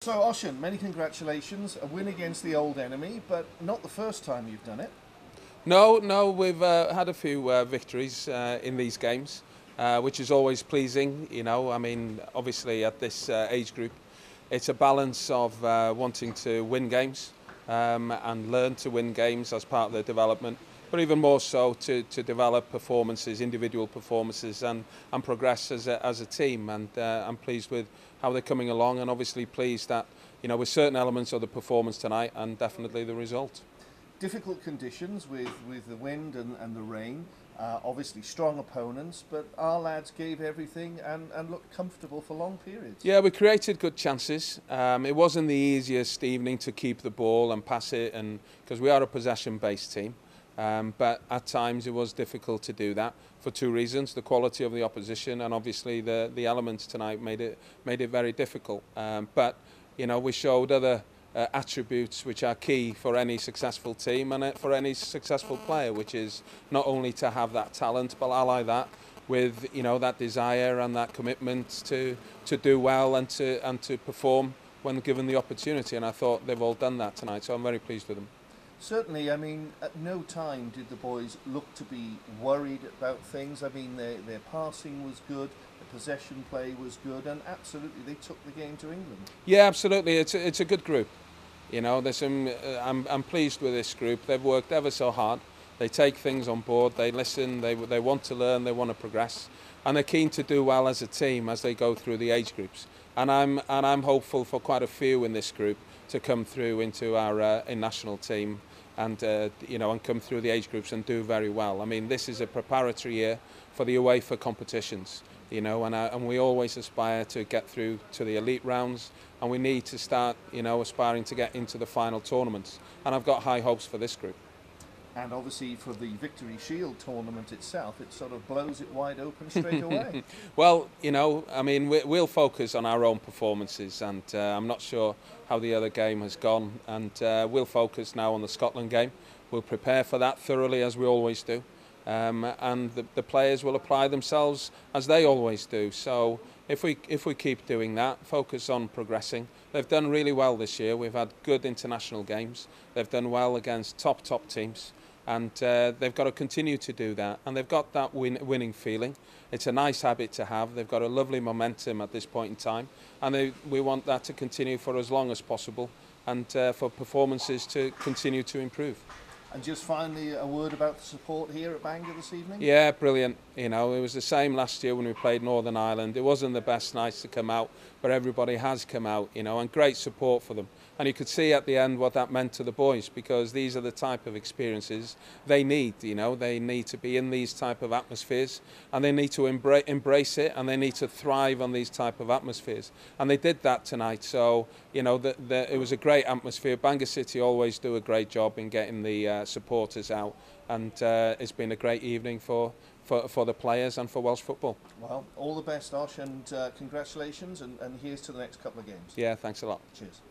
So, Osian, many congratulations. A win against the old enemy, but not the first time you've done it. No, we've had a few victories in these games, which is always pleasing. You know, I mean, obviously at this age group, it's a balance of wanting to win games and learn to win games as part of their development, but even more so to develop performances, individual performances, and progress as a team. And I'm pleased with how they're coming along, and obviously pleased that, you know, with certain elements of the performance tonight and definitely the result. Difficult conditions with the wind and the rain, obviously strong opponents, but our lads gave everything and looked comfortable for long periods. Yeah, we created good chances. It wasn't the easiest evening to keep the ball and pass it, and because we are a possession-based team. But at times it was difficult to do that for two reasons: the quality of the opposition, and obviously the elements tonight made it very difficult. But you know, we showed other attributes which are key for any successful team and for any successful player, which is not only to have that talent, but ally that with, you know, that desire and that commitment to do well and to perform when given the opportunity. And I thought they've all done that tonight, so I'm very pleased with them. Certainly, I mean, at no time did the boys look to be worried about things. I mean, their passing was good, the possession play was good, and absolutely they took the game to England. Yeah, absolutely. It's a good group. You know, there's some. I'm pleased with this group. They've worked ever so hard. They take things on board. They listen. They want to learn. They want to progress, and they're keen to do well as a team as they go through the age groups. And I'm hopeful for quite a few in this group to come through into our national team, and you know, and come through the age groups and do very well. I mean, this is a preparatory year for the UEFA competitions. You know, and we always aspire to get through to the elite rounds, and we need to start, you know, aspiring to get into the final tournaments. And I've got high hopes for this group. And obviously for the Victory Shield tournament itself, it sort of blows it wide open straight away. Well, you know, I mean, we'll focus on our own performances, and I'm not sure how the other game has gone, and we'll focus now on the Scotland game. We'll prepare for that thoroughly, as we always do. And the players will apply themselves as they always do. So if we keep doing that, focus on progressing. They've done really well this year. We've had good international games. They've done well against top we and they've got to continue to do that. And they've got that winning feeling. It's a nice habit to have. They've got a lovely momentum at this point in time, and we want that to continue for as long as possible, and for performances to continue to improve. And just finally, a word about the support here at Bangor this evening? Yeah, brilliant. You know, it was the same last year when we played Northern Ireland. It wasn't the best nights to come out, but everybody has come out, you know, and great support for them. And you could see at the end what that meant to the boys, because these are the type of experiences they need, you know. They need to be in these type of atmospheres, and they need to embrace it, and they need to thrive on these type of atmospheres. And they did that tonight. So, you know, it was a great atmosphere. Bangor City always do a great job in getting the supporters out, and it's been a great evening for the players and for Welsh football. Well, all the best, Osh, and congratulations, and here's to the next couple of games. Yeah, thanks a lot. Cheers.